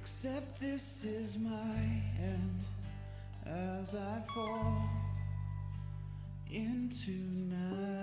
Except this is my end as I fall into night.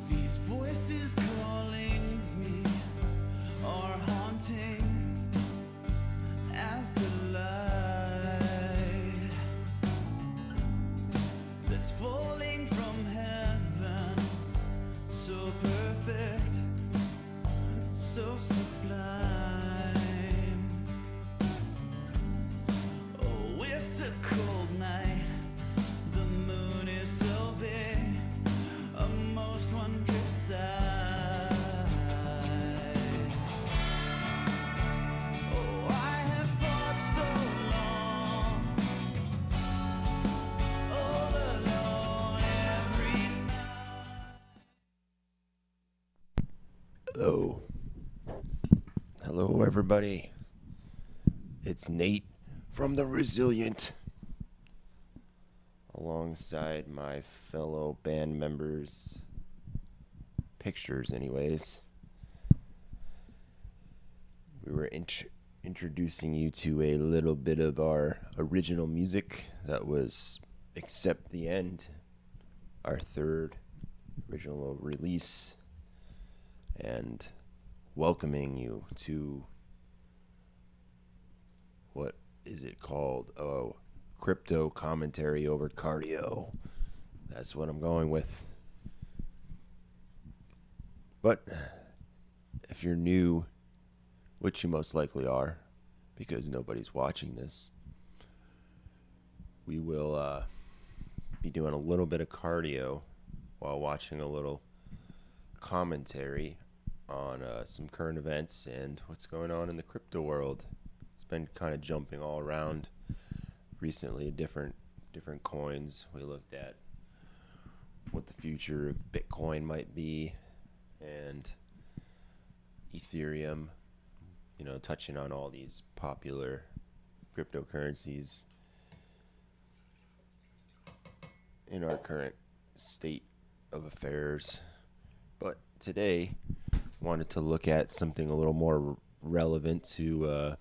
These voices calling me are haunting as the light that's falling from heaven, so perfect, so sublime. Oh, it's a cold night, the moon is so big, a most wondrous sight. Oh, I have fought so long, all alone every night. Hello. Hello, everybody. It's Nate from The Resilient, alongside my fellow band members. Pictures, anyways. We were introducing you to a little bit of our original music that was Except the End, our third original release, and welcoming you to, what is it called? Oh, crypto commentary over cardio. That's what I'm going with. But if you're new, which you most likely are, because nobody's watching this, we will be doing a little bit of cardio while watching a little commentary on some current events and what's going on in the crypto world. It's been kind of jumping all around recently, different coins. We looked at what the future of Bitcoin might be and Ethereum, touching on all these popular cryptocurrencies in our current state of affairs. But today, wanted to look at something a little more relevant to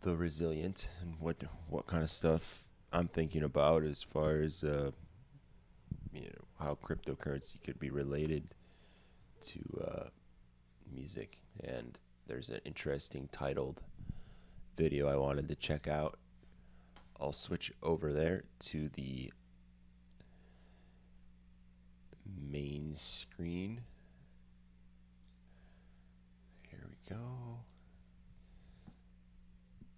the Resilient and what kind of stuff I'm thinking about as far as how cryptocurrency could be related to music. And there's an interesting titled video I wanted to check out. I'll switch over there to the main screen. Here we go.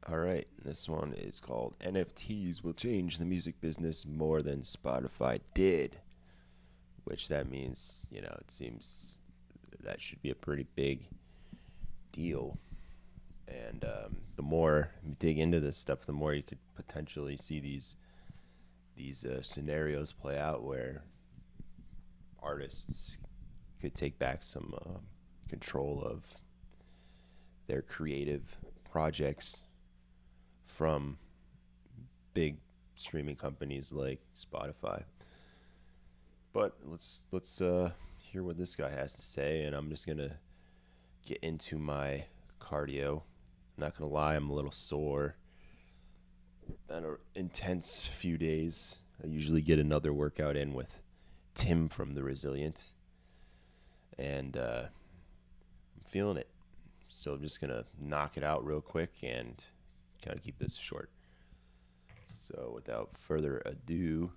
All right, this one is called NFTs Will Change the Music Business More Than Spotify Did, which that means, it seems that should be a pretty big deal. And the more you dig into this stuff, the more you could potentially see these scenarios play out where artists could take back some control of their creative projects from big streaming companies like Spotify. But let's hear what this guy has to say, and I'm just gonna get into my cardio. I'm not gonna lie, I'm a little sore. Been an intense few days. I usually get another workout in with Tim from The Resilient, and I'm feeling it. So I'm just gonna knock it out real quick and kind of keep this short. So without further ado,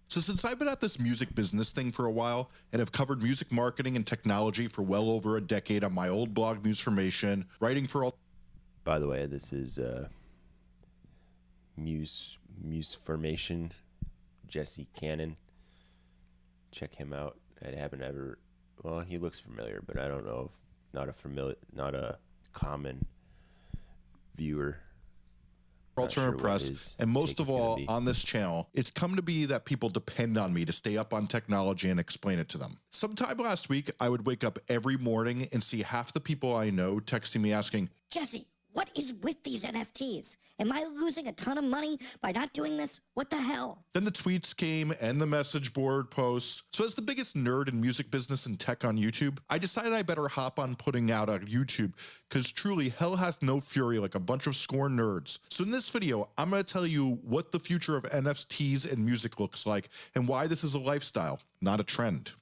So since I've been at this music business thing for a while and have covered music marketing and technology for well over a decade on my old blog Musformation, writing for all... by the way, this is Musformation, Jesse Cannon. Check him out. I haven't ever... Well, he looks familiar, but I don't know if not a common viewer. Alternative press, and most of all on this channel, it's come to be that people depend on me to stay up on technology and explain it to them. Sometime last week, I would wake up every morning and see half the people I know texting me asking, Jesse, what is with these NFTs? Am I losing a ton of money by not doing this? What the hell? Then the tweets came and the message board posts. So as the biggest nerd in music business and tech on YouTube, I decided I better hop on putting out on YouTube, because truly hell hath no fury like a bunch of scorned nerds. So in this video, I'm going to tell you what the future of NFTs and music looks like and why this is a lifestyle, not a trend.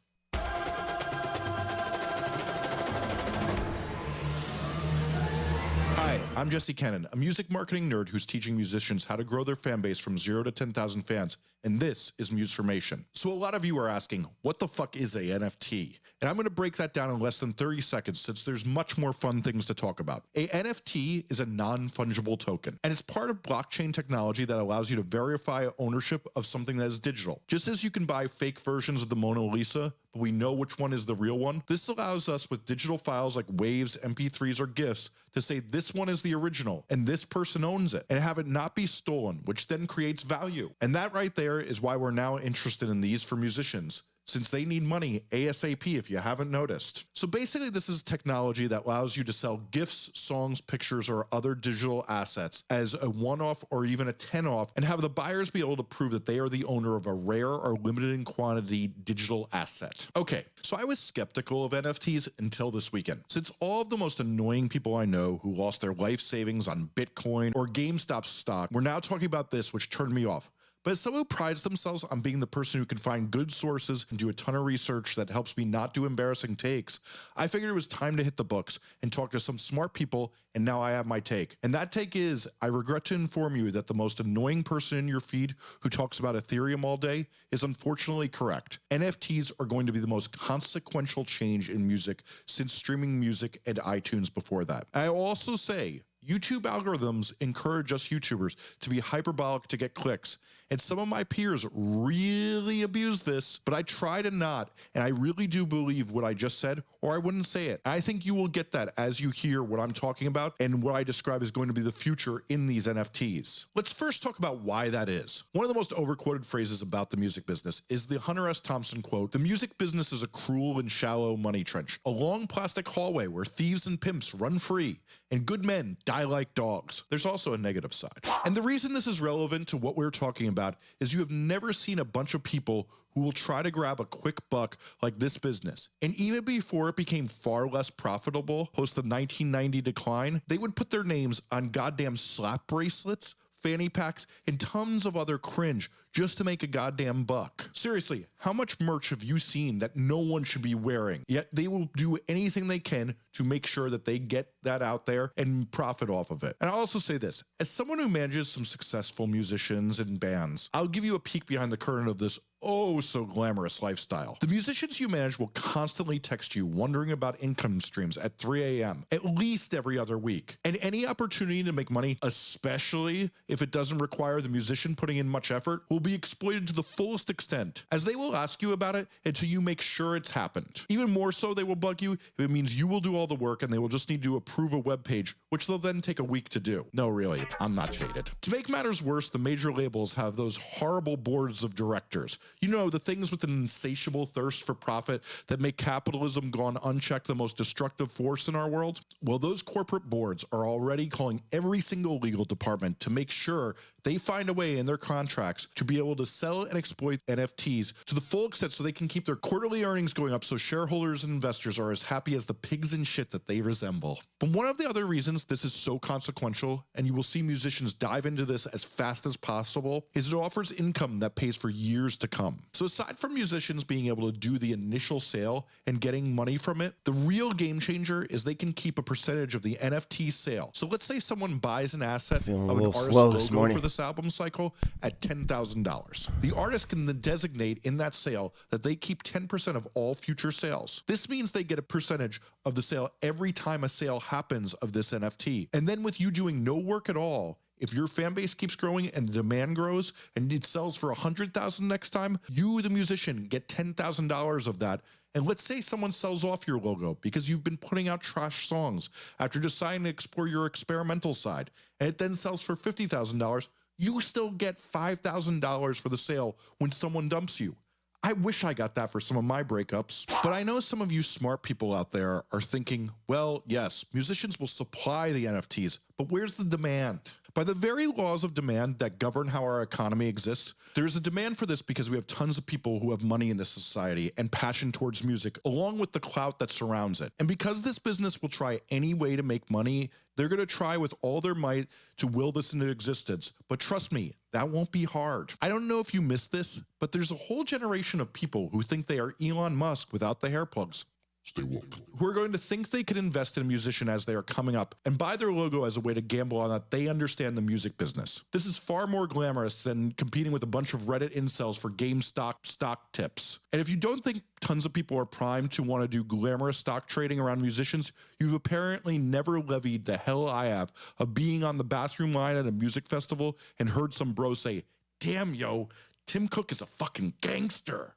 Hi, I'm Jesse Cannon, a music marketing nerd who's teaching musicians how to grow their fan base from 0 to 10,000 fans, and this is Musformation. So a lot of you are asking, what the fuck is a NFT? And I'm going to break that down in less than 30 seconds since there's much more fun things to talk about. A NFT is a non-fungible token, and it's part of blockchain technology that allows you to verify ownership of something that is digital. Just as you can buy fake versions of the Mona Lisa, but we know which one is the real one, this allows us with digital files like waves, MP3s, or GIFs to say this one is the original and this person owns it and have it not be stolen, which then creates value. And that right there is why we're now interested in these for musicians, since they need money ASAP if you haven't noticed. So basically this is technology that allows you to sell GIFs, songs, pictures, or other digital assets as a one-off or even a 10-off and have the buyers be able to prove that they are the owner of a rare or limited in quantity digital asset. Okay, so I was skeptical of NFTs until this weekend. Since all of the most annoying people I know who lost their life savings on Bitcoin or GameStop stock were now talking about this, which turned me off. But as someone who prides themselves on being the person who can find good sources and do a ton of research that helps me not do embarrassing takes, I figured it was time to hit the books and talk to some smart people, and now I have my take. And that take is, I regret to inform you that the most annoying person in your feed who talks about Ethereum all day is unfortunately correct. NFTs are going to be the most consequential change in music since streaming music and iTunes before that. I will also say, YouTube algorithms encourage us YouTubers to be hyperbolic to get clicks, and some of my peers really abuse this, but I try to not, and I really do believe what I just said, or I wouldn't say it. I think you will get that as you hear what I'm talking about and what I describe is going to be the future in these NFTs. Let's first talk about why that is. One of the most overquoted phrases about the music business is the Hunter S. Thompson quote, "The music business is a cruel and shallow money trench, a long plastic hallway where thieves and pimps run free, and good men die like dogs." There's also a negative side. And the reason this is relevant to what we're talking about is you have never seen a bunch of people who will try to grab a quick buck like this business. And even before it became far less profitable post the 1990 decline, they would put their names on goddamn slap bracelets, fanny packs, and tons of other cringe just to make a goddamn buck. Seriously, how much merch have you seen that no one should be wearing? Yet they will do anything they can to make sure that they get that out there and profit off of it. And I'll also say this, as someone who manages some successful musicians and bands, I'll give you a peek behind the curtain of this oh so glamorous lifestyle. The musicians you manage will constantly text you wondering about income streams at 3 a.m. at least every other week. And any opportunity to make money, especially if it doesn't require the musician putting in much effort, will be exploited to the fullest extent, as they will ask you about it until you make sure it's happened. Even more so, they will bug you if it means you will do all the work and they will just need to approve a web page, which they'll then take a week to do. No, really, I'm not shaded. To make matters worse, the major labels have those horrible boards of directors. You know, the things with an insatiable thirst for profit that make capitalism gone unchecked the most destructive force in our world? Well, those corporate boards are already calling every single legal department to make sure they find a way in their contracts to be able to sell and exploit NFTs to the full extent so they can keep their quarterly earnings going up so shareholders and investors are as happy as the pigs in shit that they resemble. But one of the other reasons this is so consequential, and you will see musicians dive into this as fast as possible, is it offers income that pays for years to come. So aside from musicians being able to do the initial sale and getting money from it, the real game changer is they can keep a percentage of the NFT sale. So let's say someone buys an asset of an artist's logo for this album cycle at $10,000. The artist can then designate in that sale that they keep 10% of all future sales. This means they get a percentage of the sale every time a sale happens of this NFT. And then with you doing no work at all, if your fan base keeps growing and the demand grows and it sells for $100,000 next time, you, the musician, get $10,000 of that, And let's say someone sells off your logo because you've been putting out trash songs after deciding to explore your experimental side, and it then sells for $50,000, you still get $5,000 for the sale when someone dumps you. I wish I got that for some of my breakups. But I know some of you smart people out there are thinking, well, yes, musicians will supply the NFTs, but where's the demand? By the very laws of demand that govern how our economy exists, there's a demand for this because we have tons of people who have money in this society and passion towards music, along with the clout that surrounds it. And because this business will try any way to make money, they're going to try with all their might to will this into existence. But trust me, that won't be hard. I don't know if you missed this, but there's a whole generation of people who think they are Elon Musk without the hair plugs. Stay woke. Who are going to think they could invest in a musician as they are coming up and buy their logo as a way to gamble on that they understand the music business. This is far more glamorous than competing with a bunch of Reddit incels for GameStop stock tips. And if you don't think tons of people are primed to want to do glamorous stock trading around musicians, you've apparently never levied the hell I have of being on the bathroom line at a music festival and heard some bro say, "Damn, yo, Tim Cook is a fucking gangster."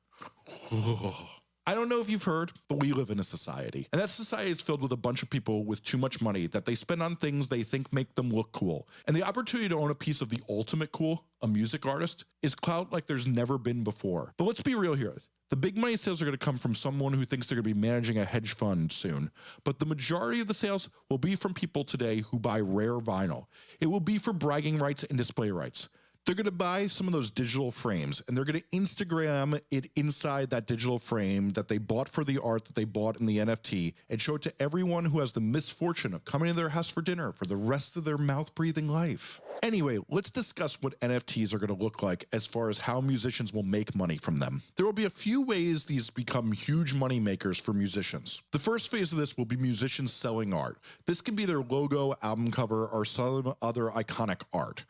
I don't know if you've heard, but we live in a society. And that society is filled with a bunch of people with too much money that they spend on things they think make them look cool. And the opportunity to own a piece of the ultimate cool, a music artist, is clout like there's never been before. But let's be real here. The big money sales are going to come from someone who thinks they're going to be managing a hedge fund soon. But the majority of the sales will be from people today who buy rare vinyl. It will be for bragging rights and display rights. They're going to buy some of those digital frames and they're going to Instagram it inside that digital frame that they bought for the art that they bought in the NFT and show it to everyone who has the misfortune of coming to their house for dinner for the rest of their mouth-breathing life. Anyway, let's discuss what NFTs are going to look like as far as how musicians will make money from them. There will be a few ways these become huge money makers for musicians. The first phase of this will be musicians selling art. This can be their logo, album cover, or some other iconic art.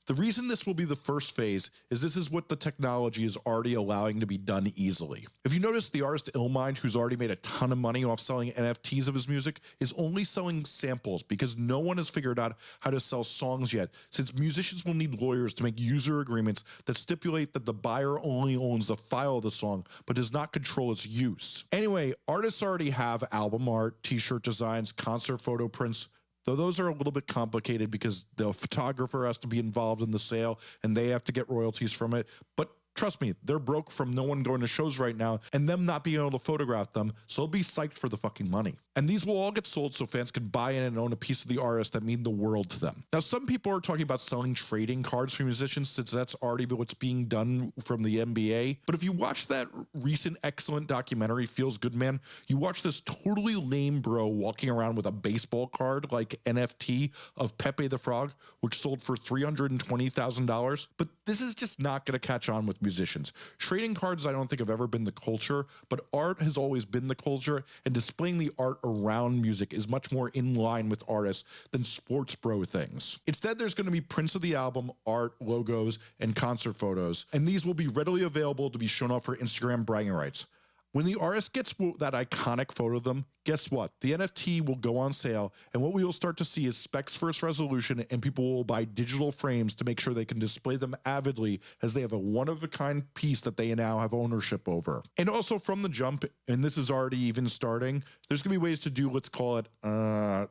The reason this will be the first phase is this is what the technology is already allowing to be done easily. If you notice, the artist Illmind, who's already made a ton of money off selling NFTs of his music, is only selling samples because no one has figured out how to sell songs yet, since musicians will need lawyers to make user agreements that stipulate that the buyer only owns the file of the song but does not control its use. Anyway, artists already have album art, t-shirt designs, concert photo prints, though those are a little bit complicated because the photographer has to be involved in the sale and they have to get royalties from it. But trust me, they're broke from no one going to shows right now and them not being able to photograph them, so they'll be psyched for the fucking money. And these will all get sold so fans can buy in and own a piece of the artist that mean the world to them. Now, some people are talking about selling trading cards for musicians since that's already what's being done from the NBA. But if you watch that recent excellent documentary, Feels Good Man, you watch this totally lame bro walking around with a baseball card like NFT of Pepe the Frog, which sold for $320,000. But this is just not going to catch on with musicians. Trading cards I don't think have ever been the culture, but art has always been the culture, and displaying the art around music is much more in line with artists than sports bro things. Instead, there's going to be prints of the album, art, logos, and concert photos, and these will be readily available to be shown off for Instagram bragging rights. When the artist gets that iconic photo of them, guess what? The NFT will go on sale, and what we will start to see is specs first resolution, and people will buy digital frames to make sure they can display them avidly as they have a one-of-a-kind piece that they now have ownership over. And also from the jump, and this is already even starting, there's going to be ways to do, let's call it,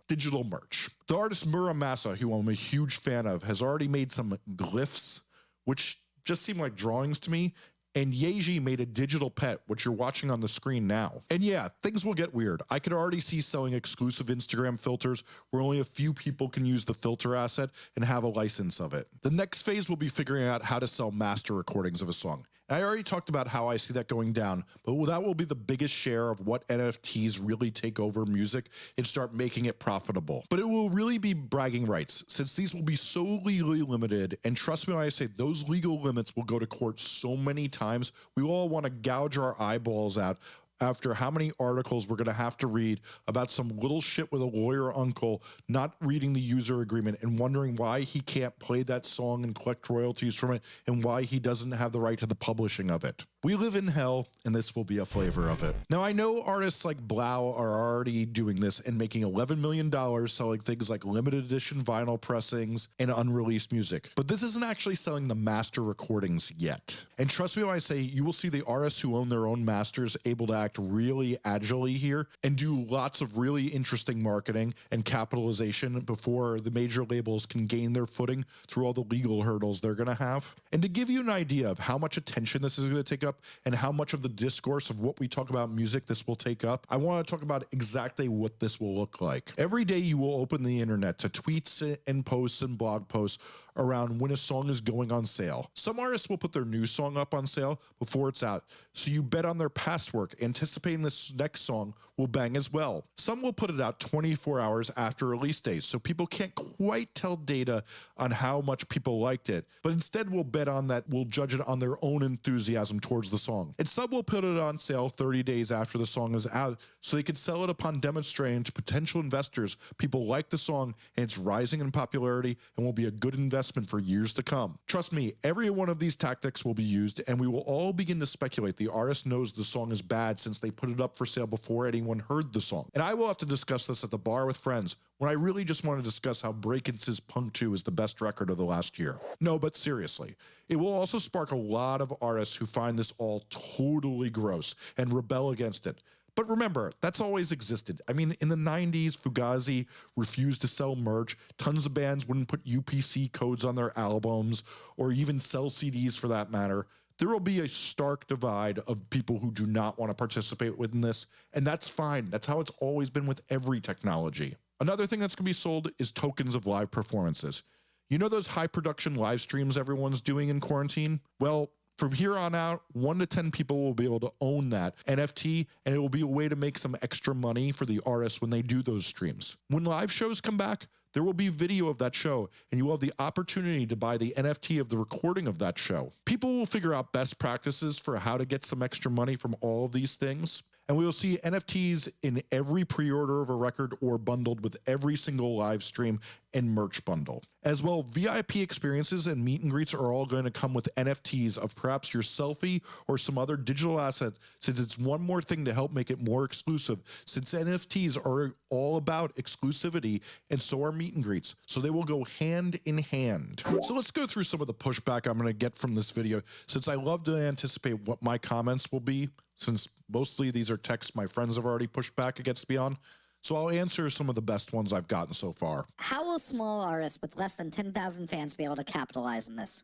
digital merch. The artist Muramasa, who I'm a huge fan of, has already made some glyphs, which just seem like drawings to me. And Yeji made a digital pet, which you're watching on the screen now. And yeah, things will get weird. I could already see selling exclusive Instagram filters where only a few people can use the filter asset and have a license of it. The next phase will be figuring out how to sell master recordings of a song. And I already talked about how I see that going down, but that will be the biggest share of what NFTs really take over music and start making it profitable. But it will really be bragging rights, since these will be so legally limited, and trust me when I say those legal limits will go to court so many times, we all want to gouge our eyeballs out after how many articles we're going to have to read about some little shit with a lawyer uncle not reading the user agreement and wondering why he can't play that song and collect royalties from it and why he doesn't have the right to the publishing of it. We live in hell, and this will be a flavor of it. Now, I know artists like Blau are already doing this and making $11 million selling things like limited edition vinyl pressings and unreleased music, but this isn't actually selling the master recordings yet. And trust me when I say you will see the artists who own their own masters able to act really agilely here and do lots of really interesting marketing and capitalization before the major labels can gain their footing through all the legal hurdles they're going to have. And to give you an idea of how much attention this is going to take up and how much of the discourse of what we talk about music this will take up, I want to talk about exactly what this will look like. Every day you will open the internet to tweets and posts and blog posts around when a song is going on sale. Some artists will put their new song up on sale before it's out, so you bet on their past work, anticipating this next song will bang as well. Some will put it out 24 hours after release date, so people can't quite tell data on how much people liked it, but instead will bet on that will judge it on their own enthusiasm towards the song. And some will put it on sale 30 days after the song is out, so they could sell it upon demonstrating to potential investors people like the song and it's rising in popularity and will be a good investment for years to come. Trust me, every one of these tactics will be used, and we will all begin to speculate the artist knows the song is bad since they put it up for sale before anyone heard the song. And I will have to discuss this at the bar with friends when I really just want to discuss how Breakince's Punk 2 is the best record of the last year. No, but seriously, it will also spark a lot of artists who find this all totally gross and rebel against it. But remember, that's always existed. I mean, in the 90s, Fugazi refused to sell merch. Tons of bands wouldn't put UPC codes on their albums or even sell CDs for that matter. There will be a stark divide of people who do not want to participate within this, and that's fine. That's how it's always been with every technology. Another thing that's going to be sold is tokens of live performances. You know those high production live streams everyone's doing in quarantine? Well, from here on out, 1 to 10 people will be able to own that NFT, and it will be a way to make some extra money for the artists when they do those streams. When live shows come back, there will be video of that show, and you will have the opportunity to buy the NFT of the recording of that show. People will figure out best practices for how to get some extra money from all of these things. And we will see NFTs in every pre-order of a record or bundled with every single live stream and merch bundle. As well, VIP experiences and meet and greets are all going to come with NFTs of perhaps your selfie or some other digital asset, since it's one more thing to help make it more exclusive, since NFTs are all about exclusivity and so are meet and greets. So they will go hand in hand. So let's go through some of the pushback I'm going to get from this video, since I love to anticipate what my comments will be, since mostly these are texts my friends have already pushed back against me on. So I'll answer some of the best ones I've gotten so far. How will small artists with less than 10,000 fans be able to capitalize on this?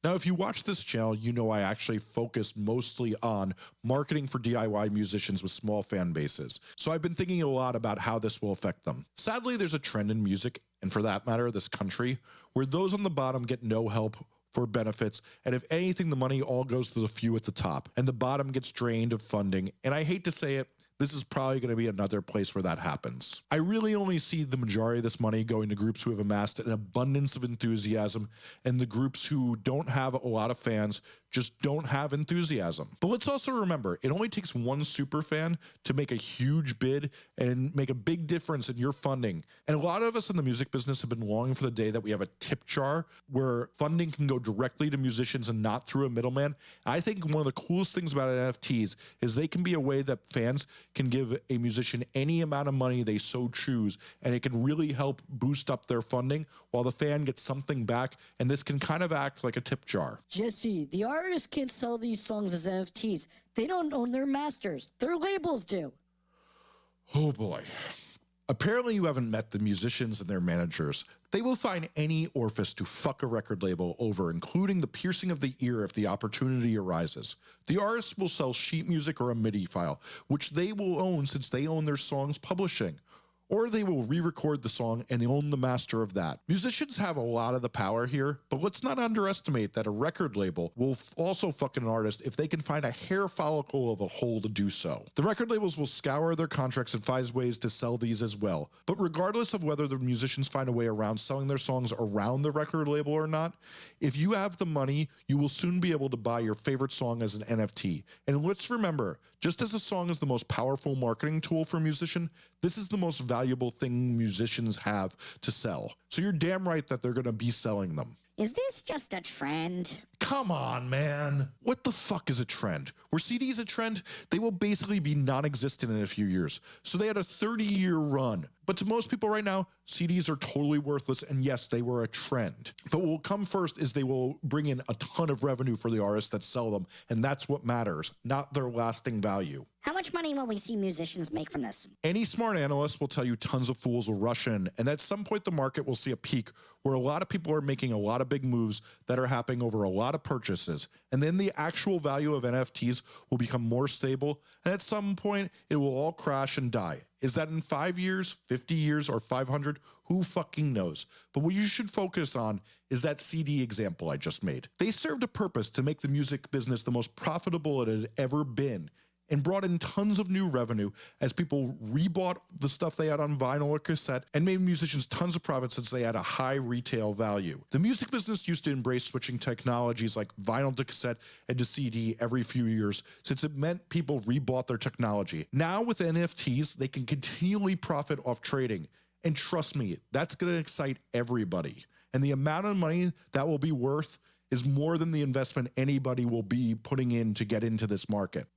Now, if you watch this channel, you know I actually focus mostly on marketing for DIY musicians with small fan bases. So I've been thinking a lot about how this will affect them. Sadly, there's a trend in music, and for that matter, this country, where those on the bottom get no help for benefits, and if anything, the money all goes to the few at the top, and the bottom gets drained of funding. And I hate to say it, this is probably going to be another place where that happens. I really only see the majority of this money going to groups who have amassed an abundance of enthusiasm, and the groups who don't have a lot of fans just don't have enthusiasm. But let's also remember, it only takes one super fan to make a huge bid and make a big difference in your funding. And a lot of us in the music business have been longing for the day that we have a tip jar where funding can go directly to musicians and not through a middleman. I think one of the coolest things about NFTs is they can be a way that fans can give a musician any amount of money they so choose, and it can really help boost up their funding while the fan gets something back, and this can kind of act like a tip jar. Jesse, the artists can't sell these songs as NFTs. They don't own their masters. Their labels do. Oh boy. Apparently you haven't met the musicians and their managers. They will find any orifice to fuck a record label over, including the piercing of the ear if the opportunity arises. The artists will sell sheet music or a MIDI file, which they will own since they own their song's publishing. Or they will re-record the song and they own the master of that. Musicians have a lot of the power here, but let's not underestimate that a record label will also fuck an artist if they can find a hair follicle of a hole to do so. The record labels will scour their contracts and find ways to sell these as well. But regardless of whether the musicians find a way around selling their songs around the record label or not, if you have the money, you will soon be able to buy your favorite song as an NFT. And let's remember, just as a song is the most powerful marketing tool for a musician, this is the most valuable thing musicians have to sell. So you're damn right that they're going to be selling them. Is this just a trend? Come on, man. What the fuck is a trend? Were CDs a trend? They will basically be non-existent in a few years. So they had a 30-year run. But to most people right now, CDs are totally worthless, and yes, they were a trend. But what will come first is they will bring in a ton of revenue for the artists that sell them, and that's what matters, not their lasting value. How much money will we see musicians make from this? Any smart analyst will tell you tons of fools will rush in, and at some point the market will see a peak where a lot of people are making a lot of big moves that are happening over a lot of purchases, and then the actual value of NFTs will become more stable, and at some point it will all crash and die. Is that in 5 years, 50 years, or 500? Who fucking knows? But what you should focus on is that CD example I just made. They served a purpose to make the music business the most profitable it had ever been, and brought in tons of new revenue as people rebought the stuff they had on vinyl or cassette and made musicians tons of profit since they had a high retail value. The music business used to embrace switching technologies like vinyl to cassette and to CD every few years since it meant people rebought their technology. Now with NFTs, they can continually profit off trading. And trust me, that's going to excite everybody. And the amount of money that will be worth is more than the investment anybody will be putting in to get into this market.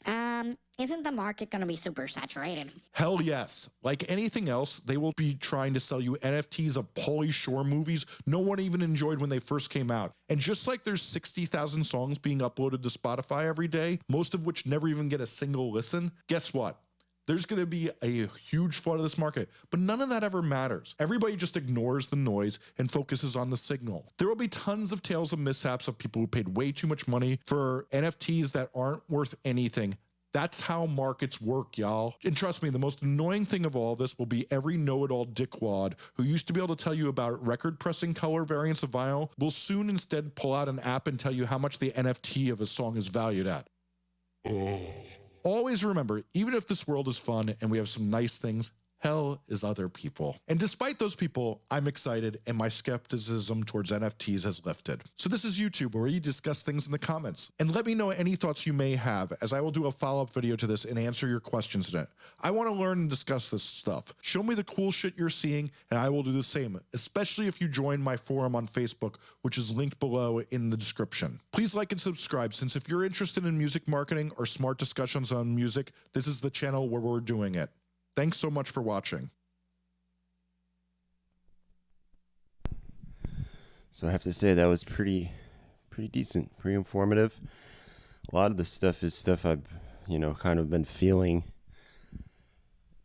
Isn't the market going to be super saturated? Hell yes. Like anything else, they will be trying to sell you NFTs of Pauly Shore movies no one even enjoyed when they first came out. And just like there's 60,000 songs being uploaded to Spotify every day, most of which never even get a single listen, guess what? There's going to be a huge flood of this market, but none of that ever matters. Everybody just ignores the noise and focuses on the signal. There will be tons of tales of mishaps of people who paid way too much money for NFTs that aren't worth anything. That's how markets work, y'all. And trust me, the most annoying thing of all this will be every know-it-all dickwad who used to be able to tell you about record pressing color variants of vinyl will soon instead pull out an app and tell you how much the NFT of a song is valued at. Always remember, even if this world is fun and we have some nice things, hell is other people. And despite those people, I'm excited and my skepticism towards NFTs has lifted. So this is YouTube, where you discuss things in the comments. And let me know any thoughts you may have, as I will do a follow-up video to this and answer your questions in it. I want to learn and discuss this stuff. Show me the cool shit you're seeing and I will do the same, especially if you join my forum on Facebook, which is linked below in the description. Please like and subscribe, since if you're interested in music marketing or smart discussions on music, this is the channel where we're doing it. Thanks so much for watching. So I have to say that was pretty decent, pretty informative. A lot of the stuff is stuff I've, kind of been feeling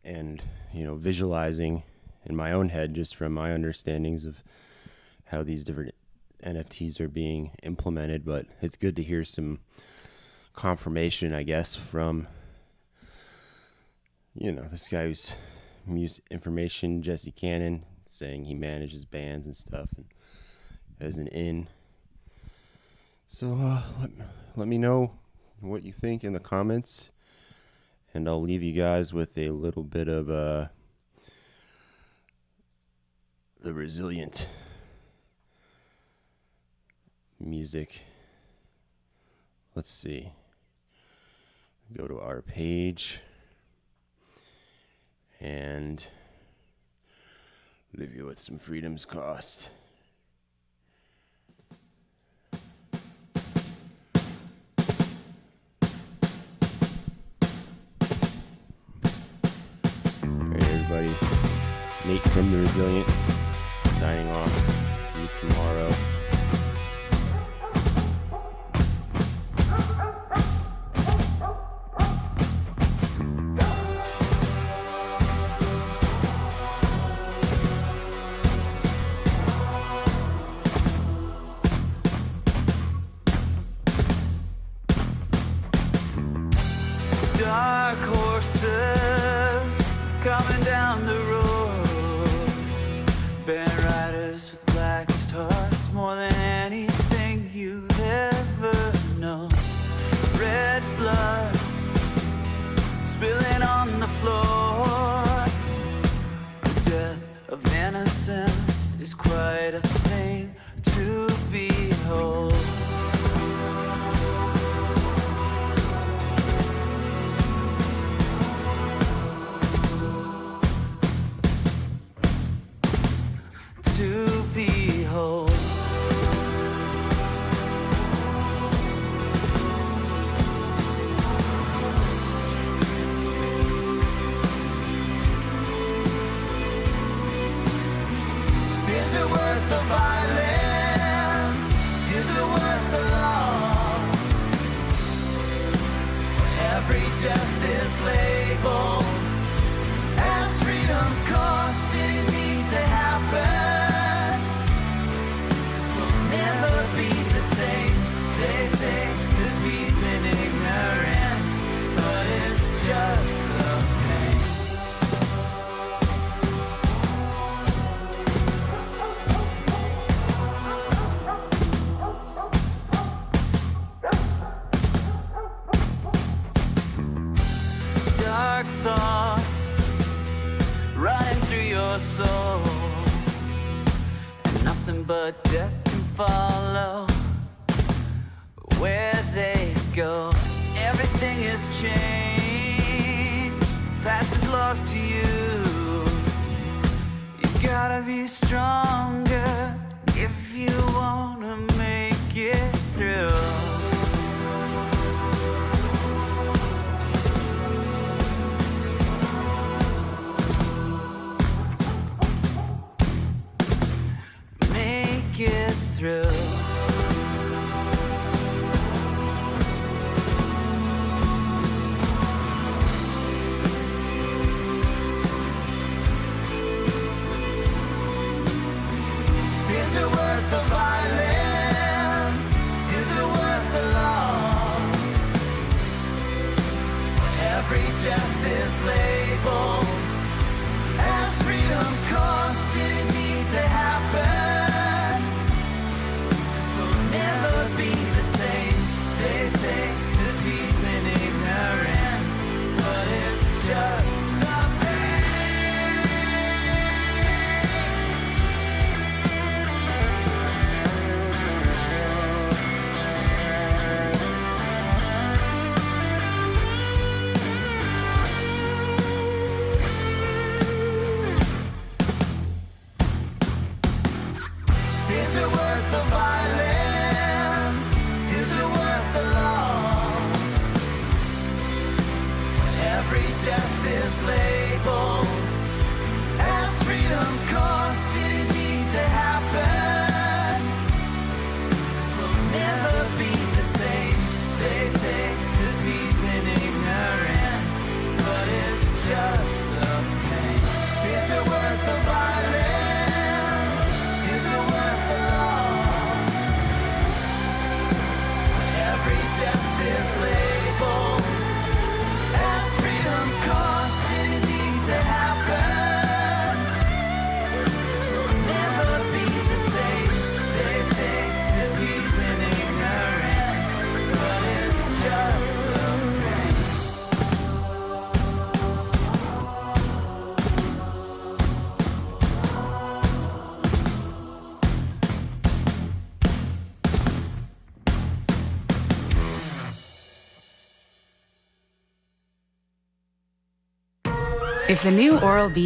and, visualizing in my own head just from my understandings of how these different NFTs are being implemented. But it's good to hear some confirmation, I guess, from this guy who's information, Jesse Cannon, saying he manages bands and stuff and has an in. So let me know what you think in the comments, and I'll leave you guys with a little bit of the Resilient music. Let's see. Go to our page and leave you with some Freedom's Cost. Alright, everybody. Nate from The Resilient, signing off. See you tomorrow. Dark horses coming down the road, band riders with blackest hearts, more than anything you've ever known. Red blood spilling on the floor. The death of innocence is quite a thing to behold. To behold. death is labeled as freedom's cost. Didn't need to happen, 'cause we'll never be the same. They say there's peace in ignorance, but it's just the pain. Dark thoughts running through your soul, and nothing but death can follow where they go. Everything is changed, past is lost to you. You gotta be stronger if you wanna make it through. Make it through. Is it worth the violence? Is it worth the loss? Every death is labeled as freedom's cost. Didn't need to happen, 'cause we'll never be the same. They say there's peace in ignorance, but it's just the pain. Is it worth the violence? Is it worth the loss? Every death is labeled as freedom's cost. Didn't need to happen, 'cause we'll never be the same. They say there's peace in ignorance, but it's just the pain. Is it worth the violence? Is it worth the loss? Every death is labeled as freedom's cost. Didn't need to happen, 'cause we'll never be the same. They say there's peace in ignorance, but it's just the pain. If the new Oral-B